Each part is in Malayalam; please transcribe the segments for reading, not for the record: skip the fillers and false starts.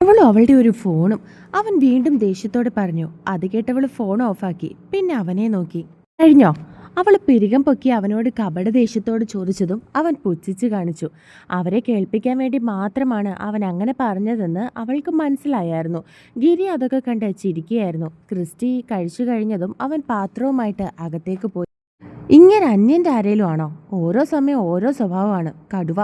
അവളും അവളുടെ ഒരു ഫോണും. അവൻ വീണ്ടും ദേഷ്യത്തോടെ പറഞ്ഞു. അത് കേട്ടവൾ ഫോൺ ഓഫാക്കി. പിന്നെ അവനെ നോക്കി. കഴിഞ്ഞോ? അവൾ പിരികം പൊക്കി അവനോട് കപട ദേഷ്യത്തോട് ചോദിച്ചതും അവൻ പുച്ഛിച്ച് കാണിച്ചു. അവരെ കേൾപ്പിക്കാൻ വേണ്ടി മാത്രമാണ് അവൻ അങ്ങനെ പറഞ്ഞതെന്ന് അവൾക്ക് മനസ്സിലായായിരുന്നു. ഗിരി അതൊക്കെ കണ്ട് ചിരിക്കുകയായിരുന്നു. ക്രിസ്റ്റി കഴിച്ചു കഴിഞ്ഞതും അവൻ പാത്രവുമായിട്ട് അകത്തേക്ക് പോയി. ഇങ്ങനെ അന്യൻ്റെ ആരേലും ആണോ? ഓരോ സമയം ഓരോ സ്വഭാവമാണ്. കടുവ.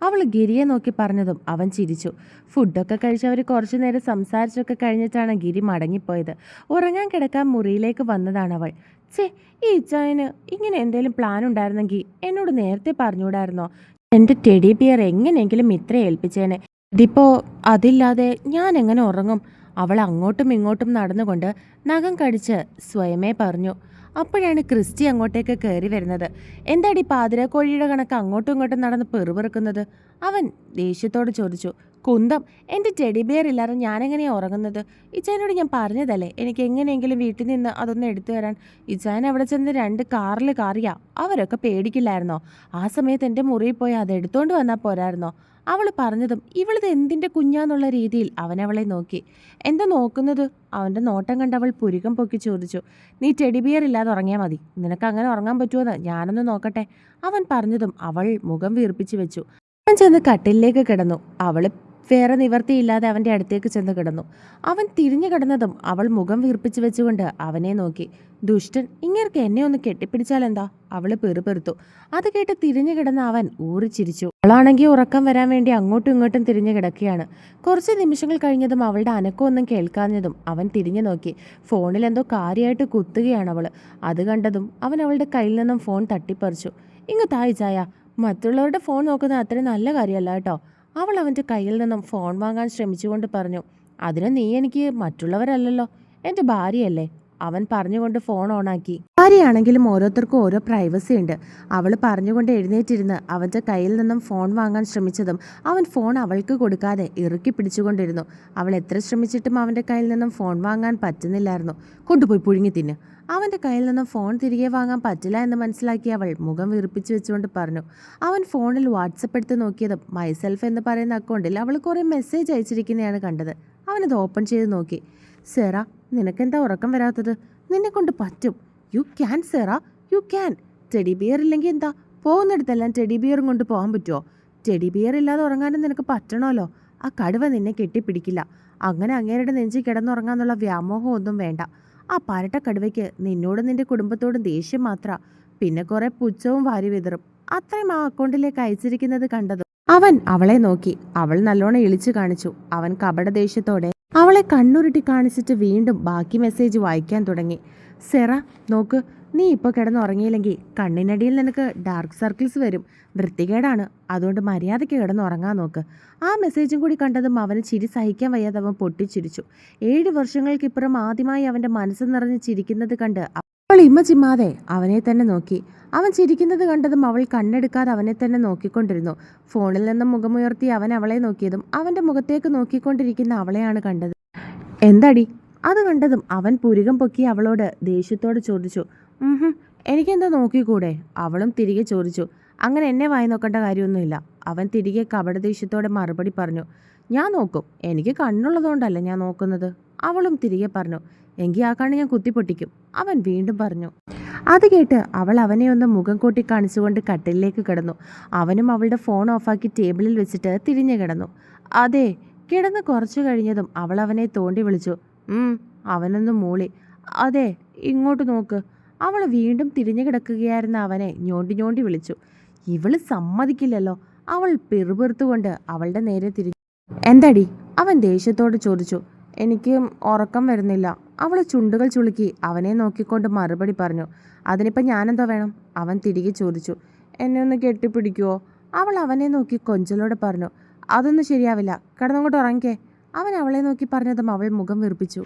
അവൾ ഗിരിയെ നോക്കി പറഞ്ഞതും അവൻ ചിരിച്ചു. ഫുഡൊക്കെ കഴിച്ചവർ കുറച്ചു നേരം സംസാരിച്ചൊക്കെ കഴിഞ്ഞിട്ടാണ് ഗിരി മടങ്ങിപ്പോയത്. ഉറങ്ങാൻ കിടക്കാൻ മുറിയിലേക്ക് വന്നതാണ് അവൾ. ഛേ, ഈ ഇച്ചായന് ഇങ്ങനെ എന്തെങ്കിലും പ്ലാൻ ഉണ്ടായിരുന്നെങ്കിൽ എന്നോട് നേരത്തെ പറഞ്ഞുകൂടായിരുന്നോ? എൻ്റെ ടെഡി ബിയർ എങ്ങനെയെങ്കിലും ഇത്ര ഏൽപ്പിച്ചേനെ. ഇതിപ്പോ അതില്ലാതെ ഞാൻ എങ്ങനെ ഉറങ്ങും? അവൾ അങ്ങോട്ടും ഇങ്ങോട്ടും നടന്നുകൊണ്ട് നഖം കടിച്ച് സ്വയമേ പറഞ്ഞു. അപ്പോഴാണ് ക്രിസ്റ്റി അങ്ങോട്ടേക്ക് കയറി വരുന്നത്. എന്താടി പാതിരാക്കോഴിയുടെ കണക്ക് അങ്ങോട്ടും ഇങ്ങോട്ടും നടന്ന് പെറുപെറുക്കുന്നത്? അവൻ ദേഷ്യത്തോട് ചോദിച്ചു. കുന്തം, എൻ്റെ ടെഡി ബിയർ ഇല്ലാതെ ഞാനെങ്ങനെയാണ് ഉറങ്ങുന്നത്? ഇച്ചായനോട് ഞാൻ പറഞ്ഞതല്ലേ എനിക്ക് എങ്ങനെയെങ്കിലും വീട്ടിൽ നിന്ന് അതൊന്ന് എടുത്തു തരാൻ. ഇച്ചായൻ അവിടെ ചെന്ന് 2 കാറിൽ കാറിയാ. അവരൊക്കെ പേടിക്കില്ലായിരുന്നോ? ആ സമയത്ത് എൻ്റെ മുറിയിൽ പോയി അത് എടുത്തോണ്ട് വന്നാൽ പോരായിരുന്നോ? അവൾ പറഞ്ഞതും ഇവളിത് എന്തിൻ്റെ കുഞ്ഞാന്നുള്ള രീതിയിൽ അവനവളെ നോക്കി. എന്താ നോക്കുന്നത്? അവൻ്റെ നോട്ടം കണ്ട് അവൾ പുരികം പൊക്കി ചോദിച്ചു. നീ ടെഡി ബിയർ ഇല്ലാതെ ഉറങ്ങിയാൽ മതി. നിനക്ക് അങ്ങനെ ഉറങ്ങാൻ പറ്റുമോന്ന് ഞാനൊന്ന് നോക്കട്ടെ. അവൻ പറഞ്ഞതും അവൾ മുഖം വീർപ്പിച്ചു വെച്ചു. അവൻ ചെന്ന് കട്ടിലിലേക്ക് കിടന്നു. അവൾ വേറെ നിവർത്തിയില്ലാതെ അവൻ്റെ അടുത്തേക്ക് ചെന്ന് കിടന്നു. അവൻ തിരിഞ്ഞു കിടന്നതും അവൾ മുഖം വീർപ്പിച്ചു വെച്ചുകൊണ്ട് അവനെ നോക്കി. ദുഷ്ടൻ, ഇങ്ങേർക്ക് എന്നെ ഒന്ന് കെട്ടിപ്പിടിച്ചാലെന്താ? അവൾ പെറുപെറുത്തു. അത് കേട്ട് തിരിഞ്ഞു കിടന്ന അവൻ ഊറിച്ചിരിച്ചു. അവളാണെങ്കിൽ ഉറക്കം വരാൻ വേണ്ടി അങ്ങോട്ടും ഇങ്ങോട്ടും തിരിഞ്ഞു കിടക്കുകയാണ്. കുറച്ച് നിമിഷങ്ങൾ കഴിഞ്ഞതും അവളുടെ അനക്കമൊന്നും കേൾക്കാഞ്ഞതും അവൻ തിരിഞ്ഞു നോക്കി. ഫോണിൽ എന്തോ കാര്യമായിട്ട് കുത്തുകയാണ് അവൾ. അത് കണ്ടതും അവൻ അവളുടെ കയ്യിൽ നിന്നും ഫോൺ തട്ടിപ്പറിച്ചു. ഇങ്ങ് തായിച്ചായ, മറ്റുള്ളവരുടെ ഫോൺ നോക്കുന്നത് അത്ര നല്ല കാര്യമല്ല കേട്ടോ. അവൾ അവൻ്റെ കയ്യിൽ നിന്നും ഫോൺ വാങ്ങാൻ ശ്രമിച്ചുകൊണ്ട് പറഞ്ഞു. അതിന് നീ എനിക്ക് മറ്റുള്ളവരല്ലല്ലോ, എൻ്റെ ഭാര്യയല്ലേ? അവൻ പറഞ്ഞുകൊണ്ട് ഫോൺ ഓണാക്കി. ഭാര്യയാണെങ്കിലും ഓരോരുത്തർക്കും ഓരോ പ്രൈവസി ഉണ്ട്. അവൾ പറഞ്ഞുകൊണ്ട് എഴുന്നേറ്റിരുന്ന് അവൻ്റെ കയ്യിൽ നിന്നും ഫോൺ വാങ്ങാൻ ശ്രമിച്ചതും അവൻ ഫോൺ അവൾക്ക് കൊടുക്കാതെ ഇറുക്കി പിടിച്ചുകൊണ്ടിരുന്നു. അവൾ എത്ര ശ്രമിച്ചിട്ടും അവൻ്റെ കയ്യിൽ നിന്നും ഫോൺ വാങ്ങാൻ പറ്റുന്നില്ലായിരുന്നു. കൊണ്ടുപോയി പുഴുങ്ങി തിന്ന്. അവൻ്റെ കയ്യിൽ നിന്നും ഫോൺ തിരികെ വാങ്ങാൻ പറ്റില്ല എന്ന് മനസ്സിലാക്കി അവൾ മുഖം വീർപ്പിച്ചു വെച്ചുകൊണ്ട് പറഞ്ഞു. അവൻ ഫോണിൽ വാട്സപ്പ് എടുത്ത് നോക്കിയതും മൈസെൽഫ് എന്ന് പറയുന്ന അക്കൗണ്ടിൽ അവൾ കുറേ മെസ്സേജ് അയച്ചിരിക്കുന്നതാണ് കണ്ടത്. അവനത് ഓപ്പൺ ചെയ്ത് നോക്കി. സെറ, നിനക്കെന്താ ഉറക്കം വരാത്തത്? നിന്നെ കൊണ്ട് പറ്റും. യു ക്യാൻ സെറ, യു ക്യാൻ. ടെഡി ബിയർ ഇല്ലെങ്കിൽ എന്താ? പോകുന്നിടത്തെല്ലാം ടെഡി ബിയറും കൊണ്ട് പോകാൻ പറ്റുമോ? ടെഡി ബിയർ ഇല്ലാതെ ഉറങ്ങാനും നിനക്ക് പറ്റണമല്ലോ. ആ കടുവ നിന്നെ കെട്ടിപ്പിടിക്കില്ല. അങ്ങനെ അങ്ങേരുടെ നെഞ്ചിൽ കിടന്നുറങ്ങാന്നുള്ള വ്യാമോഹം ഒന്നും വേണ്ട. ആ പരട്ട കടുവയ്ക്ക് നിന്നോടും നിന്റെ കുടുംബത്തോടും ദേഷ്യം മാത്ര. പിന്നെ കുറെ പുച്ഛവും വാരി വിതറും. അത്രയും ആ അക്കൗണ്ടിലേക്ക് അയച്ചിരിക്കുന്നത് കണ്ടതും അവൻ അവളെ നോക്കി. അവൾ നല്ലോണം ഇളിച്ചു കാണിച്ചു. അവൻ കപട ദേഷ്യത്തോടെ അവളെ കണ്ണുരുട്ടി കാണിച്ചിട്ട് വീണ്ടും ബാക്കി മെസ്സേജ് വായിക്കാൻ തുടങ്ങി. സെറ, നോക്ക്, നീ ഇപ്പോൾ കിടന്നുറങ്ങിയില്ലെങ്കിൽ കണ്ണിനടിയിൽ നിനക്ക് ഡാർക്ക് സർക്കിൾസ് വരും. വൃത്തികേടാണ്. അതുകൊണ്ട് മര്യാദയ്ക്ക് കിടന്നുറങ്ങാൻ നോക്ക്. ആ മെസ്സേജും കൂടി കണ്ടതും അവന് ചിരി സഹിക്കാൻ വയ്യാതെ അവൻ പൊട്ടിച്ചിരിച്ചു. 7 വർഷങ്ങൾക്കിപ്പുറം ആദ്യമായി അവൻ്റെ മനസ്സ് നിറഞ്ഞ് ചിരിക്കുന്നത് കണ്ട് അവൾ ഇമ്മ ചിമ്മാതെ അവനെ തന്നെ നോക്കി. അവൻ ചിരിക്കുന്നത് കണ്ടതും അവൾ കണ്ണെടുക്കാതെ അവനെ തന്നെ നോക്കിക്കൊണ്ടിരുന്നു. ഫോണിൽ നിന്നും മുഖമുയർത്തി അവൻ അവളെ നോക്കിയതും അവൻ്റെ മുഖത്തേക്ക് നോക്കിക്കൊണ്ടിരിക്കുന്ന അവളെയാണ് കണ്ടത്. എന്താടി? അത് കണ്ടതും അവൻ പുരികം പൊക്കി അവളോട് ദേഷ്യത്തോട് ചോദിച്ചു. എനിക്കെന്താ നോക്കിക്കൂടെ? അവളും തിരികെ ചോദിച്ചു. അങ്ങനെ എന്നെ വായി നോക്കേണ്ട കാര്യമൊന്നുമില്ല. അവൻ തിരികെ കപട ദേഷ്യത്തോടെ മറുപടി പറഞ്ഞു. ഞാൻ നോക്കും. എനിക്ക് കണ്ണുള്ളതുകൊണ്ടല്ല ഞാൻ നോക്കുന്നത്. അവളും തിരികെ പറഞ്ഞു. എങ്കിൽ ആ കണ്ണ് ഞാൻ കുത്തിപ്പൊട്ടിക്കും. അവൻ വീണ്ടും പറഞ്ഞു. അത് കേട്ട് അവൾ അവനെ ഒന്ന് മുഖം കൂട്ടി കാണിച്ചുകൊണ്ട് കട്ടിലേക്ക് കിടന്നു. അവനും അവളുടെ ഫോൺ ഓഫാക്കി ടേബിളിൽ വെച്ചിട്ട് തിരിഞ്ഞു കിടന്നു. അതെ. കിടന്ന് കുറച്ചു കഴിഞ്ഞതും അവൾ അവനെ തോണ്ടി വിളിച്ചു. അവനൊന്ന് മൂളി. അതെ, ഇങ്ങോട്ട് നോക്ക്. അവൾ വീണ്ടും തിരിഞ്ഞു കിടക്കുകയായിരുന്ന അവനെ ഞോണ്ടി ഞോണ്ടി വിളിച്ചു. ഇവള് സമ്മതിക്കില്ലല്ലോ. അവൾ പിറുപിറുത്തുകൊണ്ട് അവളുടെ നേരെ തിരിഞ്ഞു. എന്തടി? അവൻ ദേഷ്യത്തോട് ചോദിച്ചു. എനിക്ക് ഉറക്കം വരുന്നില്ല. അവൾ ചുണ്ടുകൾ ചുളുക്കി അവനെ നോക്കിക്കൊണ്ട് മറുപടി പറഞ്ഞു. അതിനിപ്പോൾ ഞാനെന്തോ വേണം? അവൻ തിരികെ ചോദിച്ചു. എന്നെ ഒന്ന് കെട്ടിപ്പിടിക്കുവോ? അവൾ അവനെ നോക്കി കൊഞ്ചലോടെ പറഞ്ഞു. അതൊന്നും ശരിയാവില്ല. കിടന്നങ്ങോട്ട് ഉറങ്ങിക്കേ. അവൻ അവളെ നോക്കി പറഞ്ഞതും അവൾ മുഖം വീർപ്പിച്ചു.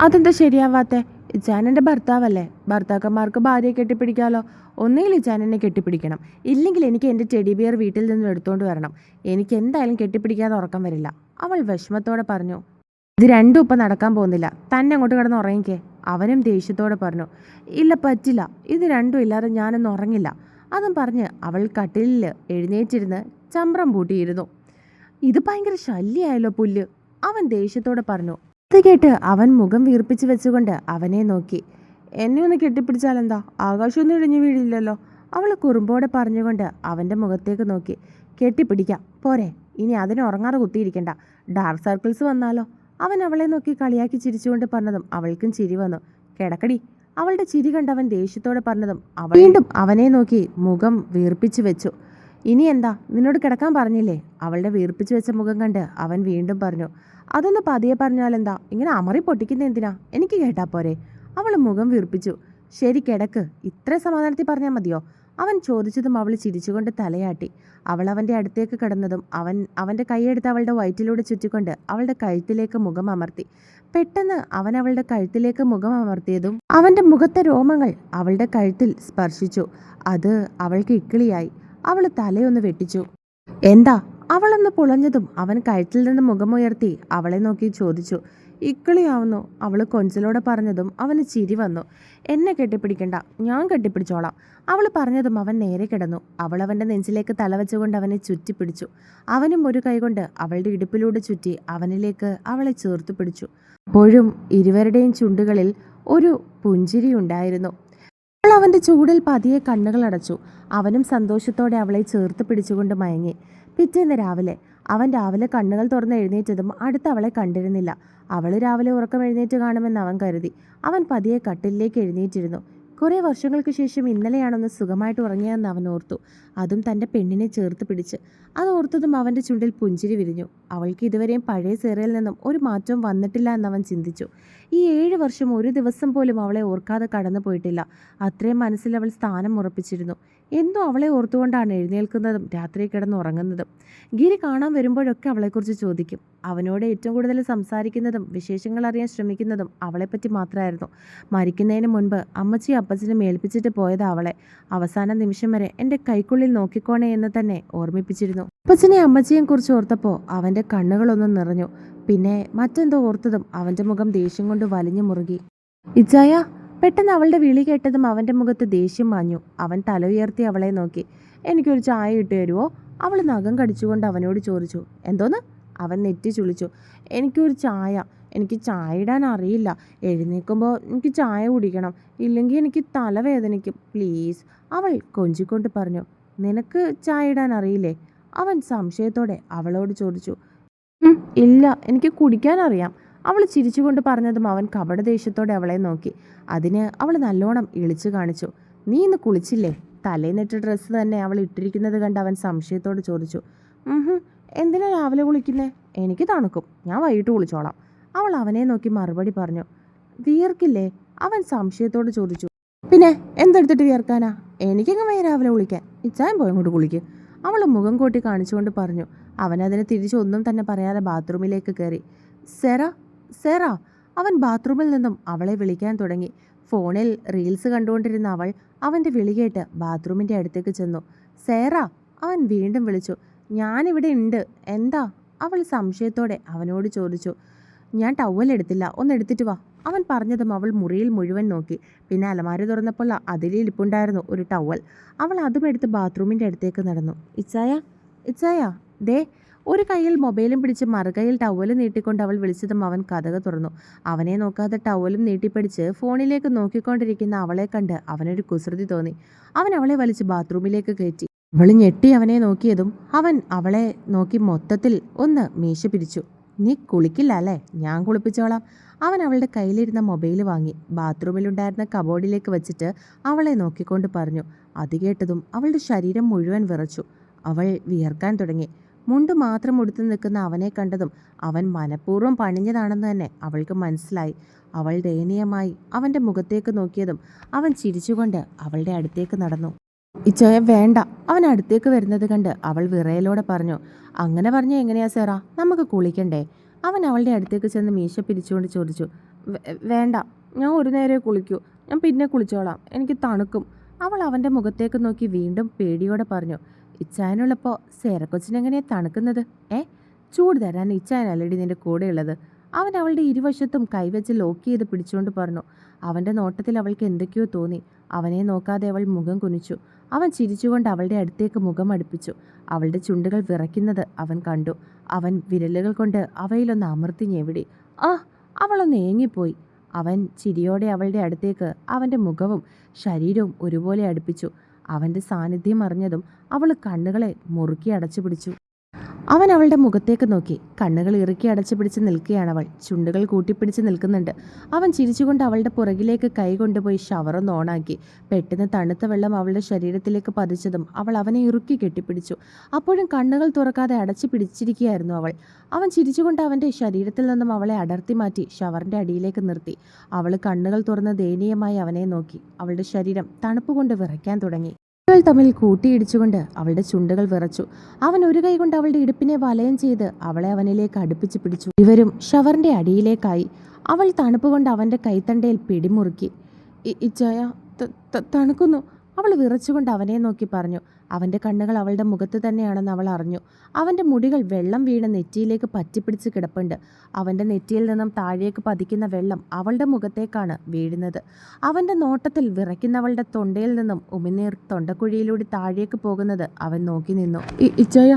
അതെന്താ ശരിയാവാത്തെ? ഇച്ചാൻ എൻ്റെ ഭർത്താവല്ലേ. ഭർത്താക്കന്മാർക്ക് ഭാര്യയെ കെട്ടിപ്പിടിക്കാമല്ലോ. ഒന്നുകിൽ ഇച്ചാൻ എന്നെ കെട്ടിപ്പിടിക്കണം, ഇല്ലെങ്കിൽ എനിക്ക് എൻ്റെ ടെഡി ബിയർ വീട്ടിൽ നിന്ന് എടുത്തുകൊണ്ട് വരണം. എനിക്ക് എന്തായാലും കെട്ടിപ്പിടിക്കാതെ ഉറക്കം വരില്ല. അവൾ വിഷമത്തോടെ പറഞ്ഞു. ഇത് രണ്ടും ഇപ്പം നടക്കാൻ പോകുന്നില്ല. തന്നെ അങ്ങോട്ട് കിടന്ന് ഉറങ്ങിക്കേ. അവനും ദേഷ്യത്തോടെ പറഞ്ഞു. ഇല്ല, പറ്റില്ല. ഇത് രണ്ടും ഇല്ലാതെ ഞാനൊന്നും ഉറങ്ങില്ല. അതും പറഞ്ഞ് അവൾ കട്ടിലിൽ എഴുന്നേറ്റിരുന്ന് ചമ്രം പൂട്ടിയിരുന്നു. ഇത് ഭയങ്കര ശല്യമായല്ലോ പുല്ല്. അവൻ ദേഷ്യത്തോടെ പറഞ്ഞു. അത് കേട്ട് അവൻ മുഖം വീർപ്പിച്ച് വെച്ചുകൊണ്ട് അവനെ നോക്കി. എന്നെ ഒന്ന് കെട്ടിപ്പിടിച്ചാലെന്താ, ആകാശമൊന്നും ഇടിഞ്ഞു വീഴില്ലല്ലോ, അവൾ കുറുമ്പോടെ പറഞ്ഞുകൊണ്ട് അവൻ്റെ മുഖത്തേക്ക് നോക്കി. കെട്ടിപ്പിടിക്കാം പോരെ, ഇനി അതിന് ഉറങ്ങാതെ കുത്തിയിരിക്കണ്ട, ഡാർക്ക് സർക്കിൾസ് വന്നാലോ. അവൻ അവളെ നോക്കി കളിയാക്കി ചിരിച്ചുകൊണ്ട് പറഞ്ഞതും അവൾക്കും ചിരി വന്നു. കിടക്കടി. അവളുടെ ചിരി കണ്ടവൻ ദേഷ്യത്തോടെ പറഞ്ഞതും അവൾ വീണ്ടും അവനെ നോക്കി മുഖം വീർപ്പിച്ചു വെച്ചു. ഇനി എന്താ, നിന്നോട് കിടക്കാൻ പറഞ്ഞില്ലേ? അവളുടെ വീർപ്പിച്ചു വെച്ച മുഖം കണ്ട് അവൻ വീണ്ടും പറഞ്ഞു. അതൊന്ന് പതിയെ പറഞ്ഞാലെന്താ, ഇങ്ങനെ അമറി പൊട്ടിക്കുന്ന എന്തിനാ, എനിക്ക് കേട്ടാ പോരെ. അവൾ മുഖം വീർപ്പിച്ചു. ശരി കിടക്ക്, ഇത്ര സമാധാനത്തിൽ പറഞ്ഞാൽ മതിയോ? അവൻ ചോദിച്ചതും അവൾ ചിരിച്ചുകൊണ്ട് തലയാട്ടി. അവൾ അവൻ്റെ അടുത്തേക്ക് കിടന്നതും അവൻ്റെ കൈയെടുത്ത് അവളുടെ വയറ്റിലൂടെ ചുറ്റിക്കൊണ്ട് അവളുടെ കഴുത്തിലേക്ക് മുഖം അമർത്തി. പെട്ടെന്ന് അവൻ അവളുടെ കഴുത്തിലേക്ക് മുഖം അമർത്തിയതും അവൻ്റെ മുഖത്തെ രോമങ്ങൾ അവളുടെ കഴുത്തിൽ സ്പർശിച്ചു. അത് അവൾക്ക് ഇക്കിളിയായി. അവൾ തലയൊന്ന് വെട്ടിച്ചു. എന്താ? അവളൊന്ന് പുളഞ്ഞതും അവൻ കഴുത്തിൽ നിന്ന് മുഖമുയർത്തി അവളെ നോക്കി ചോദിച്ചു. ഇക്കിളിയാവുന്നു, അവൾ കൊഞ്ചലോടെ പറഞ്ഞതും അവന് ചിരി വന്നു. എന്നെ കെട്ടിപ്പിടിക്കണ്ട, ഞാൻ കെട്ടിപ്പിടിച്ചോളാം. അവൾ പറഞ്ഞതും അവൻ നേരെ കിടന്നു. അവൾ അവൻ്റെ നെഞ്ചിലേക്ക് തലവെച്ചുകൊണ്ട് അവനെ ചുറ്റിപ്പിടിച്ചു. അവനും ഒരു കൈകൊണ്ട് അവളുടെ ഇടുപ്പിലൂടെ ചുറ്റി അവനിലേക്ക് അവളെ ചേർത്തു പിടിച്ചു. അപ്പോഴും ഇരുവരുടെയും ചുണ്ടുകളിൽ ഒരു പുഞ്ചിരി ഉണ്ടായിരുന്നു. അവൾ അവൻ്റെ ചൂടിൽ പതിയെ കണ്ണുകൾ അടച്ചു. അവനും സന്തോഷത്തോടെ അവളെ ചേർത്ത് പിടിച്ചുകൊണ്ട് മയങ്ങി. പിറ്റേന്ന് രാവിലെ അവൻ കണ്ണുകൾ തുറന്ന് എഴുന്നേറ്റതും അടുത്ത് അവളെ കണ്ടിരുന്നില്ല. അവൾ രാവിലെ ഉറക്കം എഴുന്നേറ്റ് കാണുമെന്ന് അവൻ കരുതി. അവൻ പതിയെ കട്ടിലേക്ക് എഴുന്നേറ്റിരുന്നു. കുറേ വർഷങ്ങൾക്ക് ശേഷം ഇന്നലെയാണൊന്ന് സുഖമായിട്ട് ഉറങ്ങിയതെന്ന് അവൻ ഓർത്തു. അതും തൻ്റെ പെണ്ണിനെ ചേർത്ത് പിടിച്ച്. അത് ഓർത്തതും അവൻ്റെ ചുണ്ടിൽ പുഞ്ചിരി വിരിഞ്ഞു. അവൾക്ക് ഇതുവരെയും പഴയ സെറയിൽ നിന്നും ഒരു മാറ്റവും വന്നിട്ടില്ല എന്നവൻ ചിന്തിച്ചു. ഈ 7 വർഷം ഒരു ദിവസം പോലും അവളെ ഓർക്കാതെ കടന്നു പോയിട്ടില്ല. അത്രയും മനസ്സിൽ അവൾ സ്ഥാനം ഉറപ്പിച്ചിരുന്നു. എന്നും അവളെ ഓർത്തുകൊണ്ടാണ് എഴുന്നേൽക്കുന്നതും രാത്രി കിടന്നുറങ്ങുന്നതും. ഗിരി കാണാൻ വരുമ്പോഴൊക്കെ അവളെക്കുറിച്ച് ചോദിക്കും. അവനോട് ഏറ്റവും കൂടുതൽ സംസാരിക്കുന്നതും വിശേഷങ്ങൾ അറിയാൻ ശ്രമിക്കുന്നതും അവളെപ്പറ്റി മാത്രമായിരുന്നു. മരിക്കുന്നതിന് മുൻപ് അമ്മച്ചിയും അപ്പച്ചനും ഏൽപ്പിച്ചിട്ട് പോയത് അവളെ. അവസാന നിമിഷം വരെ എൻ്റെ കൈക്കുള്ളിൽ നോക്കിക്കോണേ എന്ന് തന്നെ ഓർമ്മിപ്പിച്ചിരുന്നു. അപ്പച്ചനെ അമ്മച്ചിയെയും കുറിച്ച് ഓർത്തപ്പോൾ അവൻ്റെ കണ്ണുകളൊന്നും നിറഞ്ഞു. പിന്നെ മറ്റെന്തോ ഓർത്തതും അവൻ്റെ മുഖം ദേഷ്യം കൊണ്ട് വലിഞ്ഞു മുറുകി. ഇച്ചായ. പെട്ടെന്ന് അവളുടെ വിളി കേട്ടതും അവൻ്റെ മുഖത്ത് ദേഷ്യം മാഞ്ഞു. അവൻ തല ഉയർത്തി അവളെ നോക്കി. എനിക്കൊരു ചായ ഇട്ട് തരുമോ? അവൾ നഖം കടിച്ചുകൊണ്ട് അവനോട് ചോദിച്ചു. എന്തോന്ന്? അവൻ നെറ്റി ചുളിച്ചു. എനിക്കൊരു ചായ. എനിക്ക് ചായ ഇടാൻ അറിയില്ല. എഴുന്നേൽക്കുമ്പോൾ എനിക്ക് ചായ കുടിക്കണം, ഇല്ലെങ്കിൽ എനിക്ക് തലവേദനിക്കും, പ്ലീസ്. അവൾ കൊഞ്ചിക്കൊണ്ട് പറഞ്ഞു. നിനക്ക് ചായ ഇടാൻ അറിയില്ലേ? അവൻ സംശയത്തോടെ അവളോട് ചോദിച്ചു. ഇല്ല, എനിക്ക് കുടിക്കാനറിയാം. അവൾ ചിരിച്ചുകൊണ്ട് പറഞ്ഞതും അവൻ കപടദേഷ്യത്തോടെ അവളെ നോക്കി. അതിന് അവൾ നല്ലോണം ഇളിച്ചു കാണിച്ചു. നീ ഇന്ന് കുളിച്ചില്ലേ? തലേന്നിട്ട ഡ്രസ്സ് തന്നെ അവൾ ഇട്ടിരിക്കുന്നത് കണ്ട് അവൻ സംശയത്തോട് ചോദിച്ചു. എന്തിനാ രാവിലെ കുളിക്കുന്നേ? എനിക്ക് തണുക്കും, ഞാൻ വൈകിട്ട് കുളിച്ചോളാം. അവൾ അവനെ നോക്കി മറുപടി പറഞ്ഞു. വിയർക്കില്ലേ? അവൻ സംശയത്തോട് ചോദിച്ചു. പിന്നെ എന്തെടുത്തിട്ട് വിയർക്കാനാ? എനിക്കങ്ങ് വയ്യ രാവിലെ കുളിക്കാൻ. ഇച്ചായം പോയങ്ങോട്ട് കുളിക്ക്. അവൾ മുഖം കൂട്ടി കാണിച്ചുകൊണ്ട് പറഞ്ഞു. അവനതിന് തിരിച്ചൊന്നും തന്നെ പറയാതെ ബാത്റൂമിലേക്ക് കയറി. സെറ സെറ. അവൻ ബാത്റൂമിൽ നിന്നും അവളെ വിളിക്കാൻ തുടങ്ങി. ഫോണിൽ റീൽസ് കണ്ടുകൊണ്ടിരുന്ന അവൾ അവൻ്റെ വിളി കേട്ട് ബാത്റൂമിൻ്റെ അടുത്തേക്ക് ചെന്നു. സേറ. അവൻ വീണ്ടും വിളിച്ചു. ഞാനിവിടെ ഉണ്ട്, എന്താ? അവൾ സംശയത്തോടെ അവനോട് ചോദിച്ചു. ഞാൻ ടവൽ എടുത്തില്ല, ഒന്ന് എടുത്തിട്ട് വാ. അവൻ പറഞ്ഞതും അവൾ മുറിയിൽ മുഴുവൻ നോക്കി. പിന്നെ അലമാര തുറന്നപ്പോൾ അതിലിരിപ്പുണ്ടായിരുന്നു ഒരു ടവൽ. അവൾ അതും എടുത്ത് ബാത്റൂമിൻ്റെ അടുത്തേക്ക് നടന്നു. ഇച്ചായ ഇച്ചായ ദേ. ഒരു കൈയിൽ മൊബൈലും പിടിച്ച് മറുകൈയിൽ ടവലും നീട്ടിക്കൊണ്ട് അവൾ വിളിച്ചതും അവൻ കതക് തുറന്നു. അവനെ നോക്കാതെ ടവലും നീട്ടിപ്പിടിച്ച് ഫോണിലേക്ക് നോക്കിക്കൊണ്ടിരിക്കുന്ന അവളെ കണ്ട് അവനൊരു കുസൃതി തോന്നി. അവൻ അവളെ വലിച്ച് ബാത്റൂമിലേക്ക് കയറ്റി. അവൾ ഞെട്ടി അവനെ നോക്കിയതും അവൻ അവളെ നോക്കി മൊത്തത്തിൽ ഒന്ന് മീശ പിരിച്ചു. നീ കുളിക്കില്ല അല്ലേ? ഞാൻ കുളിപ്പിച്ചോളാം. അവൻ അവളുടെ കയ്യിലിരുന്ന മൊബൈൽ വാങ്ങി ബാത്റൂമിലുണ്ടായിരുന്ന കബോർഡിലേക്ക് വെച്ചിട്ട് അവളെ നോക്കിക്കൊണ്ട് പറഞ്ഞു. അത് കേട്ടതും അവളുടെ ശരീരം മുഴുവൻ വിറച്ചു. അവൾ വിയർക്കാൻ തുടങ്ങി. മുണ്ട് മാത്രം ഉടുത്തു നിൽക്കുന്ന അവനെ കണ്ടതും അവൻ മനഃപൂർവ്വം പണിഞ്ഞതാണെന്ന് തന്നെ അവൾക്ക് മനസ്സിലായി. അവൾ ദയനീയമായി അവൻ്റെ മുഖത്തേക്ക് നോക്കിയതും അവൻ ചിരിച്ചുകൊണ്ട് അവളുടെ അടുത്തേക്ക് നടന്നു. ഇച്ചോയ വേണ്ട. അവൻ അടുത്തേക്ക് വരുന്നത് കണ്ട് അവൾ വിറയലോടെ പറഞ്ഞു. അങ്ങനെ പറഞ്ഞ എങ്ങനെയാ സേറാ? നമുക്ക് കുളിക്കണ്ടേ? അവൻ അവളുടെ അടുത്തേക്ക് ചെന്ന് മീശ പിരിച്ചുകൊണ്ട് ചോദിച്ചു. വേണ്ട, ഞാൻ ഒരു നേരെ കുളിക്കൂ, ഞാൻ പിന്നെ കുളിച്ചോളാം, എനിക്ക് തണുക്കും. അവൾ അവൻ്റെ മുഖത്തേക്ക് നോക്കി വീണ്ടും പേടിയോടെ പറഞ്ഞു. ഇച്ചായനുള്ളപ്പോൾ സേറക്കൊച്ചിനെങ്ങനെയാ തണുക്കുന്നത്? ചൂട് തരാൻ ഇച്ചായനല്ലടി നിൻ്റെ കൂടെയുള്ളത്. അവൻ അവളുടെ ഇരുവശത്തും കൈവച്ച് ലോക്ക് ചെയ്ത് പിടിച്ചുകൊണ്ട് പറഞ്ഞു. അവൻ്റെ നോട്ടത്തിൽ അവൾക്ക് എന്തൊക്കെയോ തോന്നി. അവനെ നോക്കാതെ അവൾ മുഖം കുനിച്ചു. അവൻ ചിരിച്ചുകൊണ്ട് അവളുടെ അടുത്തേക്ക് മുഖം അടുപ്പിച്ചു. അവളുടെ ചുണ്ടുകൾ വിറയ്ക്കുന്നത് അവൻ കണ്ടു. അവൻ വിരലുകൾ കൊണ്ട് അവയിലൊന്ന് അമർത്തി ഞെവിടി. ആ, അവളൊന്ന് ഏങ്ങിപ്പോയി. അവൻ ചിരിയോടെ അവളുടെ അടുത്തേക്ക് അവൻ്റെ മുഖവും ശരീരവും ഒരുപോലെ അടുപ്പിച്ചു. അവൻ്റെ സാന്നിധ്യം അറിഞ്ഞതും അവൾ കണ്ണുകളെ മുറുക്കി അടച്ചു പിടിച്ചു. അവൻ അവളുടെ മുഖത്തേക്ക് നോക്കി. കണ്ണുകൾ ഇറുക്കി അടച്ചു പിടിച്ച് നിൽക്കുകയാണവൾ. ചുണ്ടുകൾ കൂട്ടിപ്പിടിച്ച് നിൽക്കുന്നുണ്ട്. അവൻ ചിരിച്ചുകൊണ്ട് അവളുടെ പുറകിലേക്ക് കൈ കൊണ്ടുപോയി ഷവറൊന്ന് ഓണാക്കി. പെട്ടെന്ന് തണുത്ത വെള്ളം അവളുടെ ശരീരത്തിലേക്ക് പതിച്ചതും അവൾ അവനെ ഇറുക്കി കെട്ടിപ്പിടിച്ചു. അപ്പോഴും കണ്ണുകൾ തുറക്കാതെ അടച്ചു പിടിച്ചിരിക്കുകയായിരുന്നു അവൾ. അവൻ ചിരിച്ചുകൊണ്ട് അവൻ്റെ ശരീരത്തിൽ നിന്നും അവളെ അടർത്തി മാറ്റി ഷവറിൻ്റെ അടിയിലേക്ക് നിർത്തി. അവൾ കണ്ണുകൾ തുറന്ന് ദയനീയമായി അവനെ നോക്കി. അവളുടെ ശരീരം തണുപ്പ് കൊണ്ട് വിറയ്ക്കാൻ തുടങ്ങി. തമ്മിൽ കൂട്ടിയിടിച്ചുകൊണ്ട് അവളുടെ ചുണ്ടുകൾ വിറച്ചു. അവൻ ഒരു കൈ കൊണ്ട് അവളുടെ ഇടുപ്പിനെ വലയം ചെയ്ത് അവളെ അവനിലേക്ക് അടുപ്പിച്ച് പിടിച്ചു. ഇരുവരും ഷവറിന്റെ അടിയിലേക്കായി. അവൾ തണുപ്പ് കൊണ്ട് അവൻ്റെ കൈത്തണ്ടയിൽ പിടിമുറുക്കി. ഇച്ചായ, തണുക്കുന്നു, അവൾ വിറച്ചുകൊണ്ട് അവനെ നോക്കി പറഞ്ഞു. അവൻ്റെ കണ്ണുകൾ അവളുടെ മുഖത്ത് തന്നെയാണെന്ന് അവൾ അറിഞ്ഞു. അവൻ്റെ മുടികൾ വെള്ളം വീണ് നെറ്റിയിലേക്ക് പറ്റിപ്പിടിച്ച് കിടപ്പുണ്ട്. അവൻ്റെ നെറ്റിയിൽ നിന്നും താഴേക്ക് പതിക്കുന്ന വെള്ളം അവളുടെ മുഖത്തേക്കാണ് വീഴുന്നത്. അവൻ്റെ നോട്ടത്തിൽ വിറയ്ക്കുന്നവളുടെ തൊണ്ടയിൽ നിന്നും ഉമിനീർ തൊണ്ടക്കുഴിയിലൂടെ താഴേക്ക് പോകുന്നത് അവൻ നോക്കി നിന്നു. ഇച്ചയ,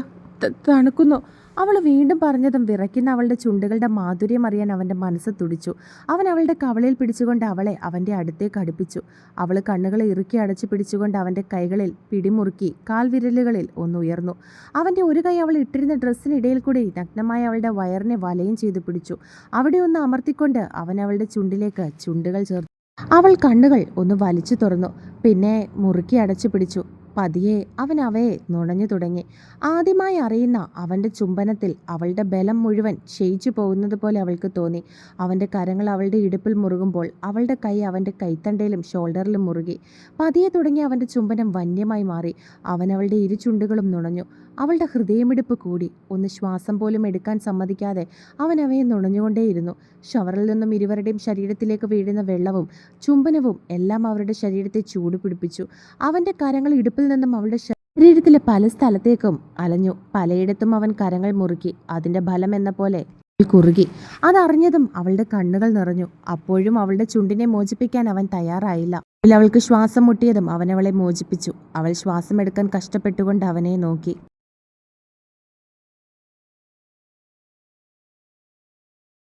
തണുക്കുന്നു, അവൾ വീണ്ടും പറഞ്ഞതും വിറയ്ക്കുന്ന അവളുടെ ചുണ്ടുകളുടെ മാധുര്യം അറിയാൻ അവൻ്റെ മനസ്സ് തുടിച്ചു. അവൻ അവളുടെ കവളിൽ പിടിച്ചുകൊണ്ട് അവളെ അവൻ്റെ അടുത്തേക്ക് അടുപ്പിച്ചു. അവൾ കണ്ണുകളെ ഇറുക്കി അടച്ചു പിടിച്ചുകൊണ്ട് അവൻ്റെ കൈകളിൽ പിടിമുറുക്കി കാൽവിരലുകളിൽ ഒന്നുയർന്നു. അവൻ്റെ ഒരു കൈ അവൾ ഇട്ടിരുന്ന ഡ്രസ്സിനിടയിൽ കൂടി നഗ്നമായ അവളുടെ വയറിനെ വലയം ചെയ്തു പിടിച്ചു. അവിടെ ഒന്ന് അമർത്തിക്കൊണ്ട് അവൻ അവളുടെ ചുണ്ടിലേക്ക് ചുണ്ടുകൾ ചേർത്തു. അവൾ കണ്ണുകൾ ഒന്ന് വലിച്ചു തുറന്നു. പിന്നെ മുറുക്കി അടച്ചു പിടിച്ചു. പതിയെ അവൻ അവയെ നുണഞ്ഞു തുടങ്ങി. ആദ്യമായി അറിയുന്ന അവൻ്റെ ചുംബനത്തിൽ അവളുടെ ബലം മുഴുവൻ ക്ഷയിച്ചു പോകുന്നത് പോലെ അവൾക്ക് തോന്നി. അവൻ്റെ കരങ്ങൾ അവളുടെ ഇടുപ്പിൽ മുറുകുമ്പോൾ അവളുടെ കൈ അവൻ്റെ കൈത്തണ്ടയിലും ഷോൾഡറിലും മുറുകി. പതിയെ തുടങ്ങി അവൻ്റെ ചുംബനം വന്യമായി മാറി. അവൻ അവളുടെ ഇരു ചുണ്ടുകളും നുണഞ്ഞു. അവളുടെ ഹൃദയമിടിപ്പ് കൂടി. ഒന്ന് ശ്വാസം പോലും എടുക്കാൻ സമ്മതിക്കാതെ അവൻ അവയെ നുണഞ്ഞുകൊണ്ടേയിരുന്നു. ഷവറിൽ നിന്നും ഇരുവരുടെയും ശരീരത്തിലേക്ക് വീഴുന്ന വെള്ളവും ചുംബനവും എല്ലാം അവരുടെ ശരീരത്തെ ചൂട് പിടിപ്പിച്ചു. അവൻ്റെ കരങ്ങൾ ഇടുപ്പിൽ നിന്നും അവളുടെ ശരീരത്തിലെ പല സ്ഥലത്തേക്കും അലഞ്ഞു. പലയിടത്തും അവൻ കരങ്ങൾ മുറുക്കി. അതിൻ്റെ ഫലം എന്ന പോലെ കുറുകി. അതറിഞ്ഞതും അവളുടെ കണ്ണുകൾ നിറഞ്ഞു. അപ്പോഴും അവളുടെ ചുണ്ടിനെ മോചിപ്പിക്കാൻ അവൻ തയ്യാറായില്ല. അവൾക്ക് ശ്വാസം മുട്ടിയതും അവൻ അവളെ മോചിപ്പിച്ചു. അവൾ ശ്വാസം എടുക്കാൻ കഷ്ടപ്പെട്ടുകൊണ്ട് അവനെ നോക്കി.